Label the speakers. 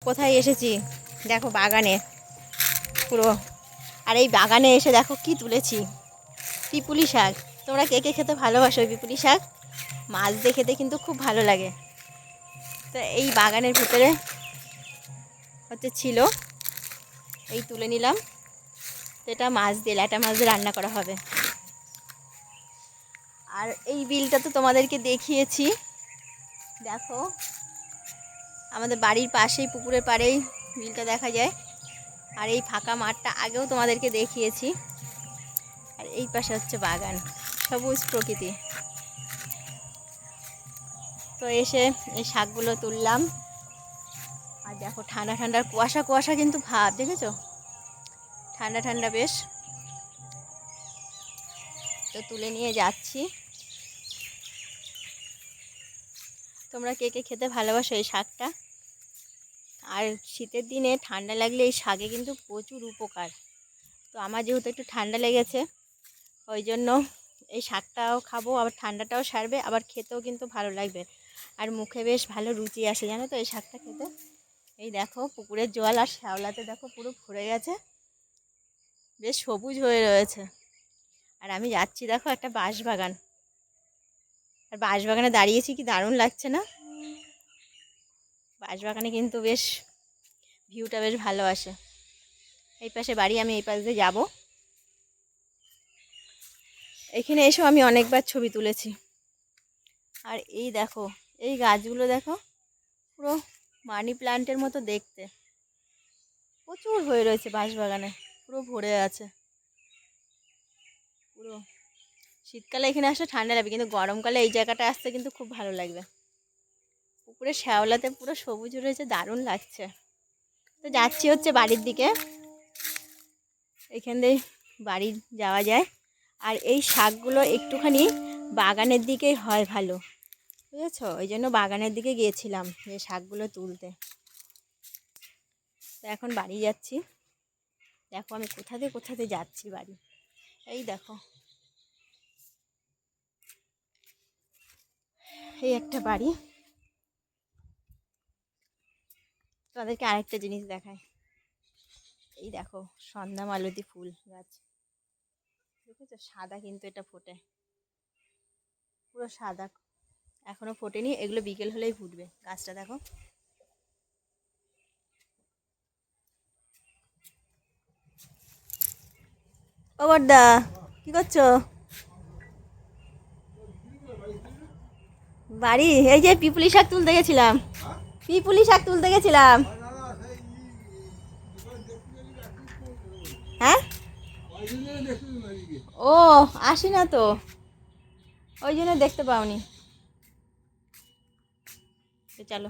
Speaker 1: কোথায় এসেছি দেখো, বাগানে পুরো। আর এই বাগানে এসে দেখো কি তুলেছি, পিপুলি শাক। তোমরা কে কে খেতে ভালোবাসো ওই পিপুলি শাক? মাছ দিয়ে খেতে কিন্তু খুব ভালো লাগে। তো এই বাগানের ভিতরে ছিল, এই তুলে নিলাম। তো এটা মাছ দিয়ে, ল্যাটা মাছ দিয়ে রান্না করা হবে। আর এই বিলটা তো তোমাদেরকে দেখিয়েছি, দেখো আমাদের বাড়ির পাশেই, পুকুরের পাড়েই বিলটা দেখা যায়। আর এই ফাঁকা মাঠটা আগেও তোমাদেরকে দেখিয়েছি। আর এই পাশে হচ্ছে বাগান, সবুজ প্রকৃতি। তো এসে এই শাকগুলো তুললাম। আর দেখো ঠান্ডা ঠান্ডা কুয়াশা কুয়াশা কিন্তু ভাব, দেখেছো? ঠান্ডা ঠান্ডা বেশ। তো তুলে নিয়ে যাচ্ছি। তোমরা কে কে খেতে ভালোবাসো এই শাকটা? আর শীতের দিনে ঠান্ডা লাগলে এই শাকে কিন্তু প্রচুর উপকার। তো আমার যেহেতু একটু ঠান্ডা লেগেছে, ওই জন্য এই শাকটাও খাবো, আবার ঠান্ডাটাও সারবে, আবার খেতেও কিন্তু ভালো লাগবে। আর মুখে বেশ ভালো রুচি আসে, জানো তো এই শাকটা খেতে। এই দেখো পুকুরের জল আর শ্যাওলাতে দেখো পুরো ভরে গেছে, বেশ সবুজ হয়ে রয়েছে। আর আমি যাচ্ছি দেখো একটা বাঁশবাগান, আর বাঁশবাগানে দাঁড়িয়েছি, কি দারুণ লাগছে না? বাঁশবাগানে কিন্তু বেশ ভিউটা বেশ ভালো আসে। এই পাশে বাড়ি, আমি এই পাশ দিয়ে যাবো। এখানে এসেও আমি অনেকবার ছবি তুলেছি। আর এই দেখো এই গাছগুলো দেখো, পুরো মানি প্লান্টের মতো দেখতে, প্রচুর হয়ে রয়েছে বাঁশবাগানে, পুরো ভরে আছে পুরো। শীতকালে এখানে আসলে ঠান্ডা লাগবে, কিন্তু গরমকালে এই জায়গাটা আসতে কিন্তু খুব ভালো লাগবে। পুকুরে শ্যাওলাতে পুরো সবুজ রয়েছে, দারুণ লাগছে। তো যাচ্ছি হচ্ছে বাড়ির দিকে, এখান দিয়ে বাড়ি যাওয়া যায়। আর এই শাকগুলো একটুখানি বাগানের দিকেই হয় ভালো, বুঝেছো? ওই জন্য বাগানের দিকে গিয়েছিলাম যে শাকগুলো তুলতে। তো এখন বাড়ি যাচ্ছি। দেখো আমি কোথাতে যাচ্ছি বাড়ি, এই দেখো এই একটা বাড়ি। তাদেরকে আরেকটা জিনিস দেখায়, এই দেখো সন্ধ্যা মালতী ফুল গাছ, দেখেছো? সাদা কিন্তু এটা ফোটে, পুরো সাদা, এখনো ফোটেনি, এগুলো বিকেল হলেই ফুটবে। গাছটা দেখো। ও বড়দা, কি করছো? বাড়ি এই যে পিপুলি শাক তুলতে গেছিলাম, পিপুলি শাক তুলতে গেছিলাম। হ্যাঁ, ও আসি না তো, ওই জন্য দেখতে পাওনি। চলো।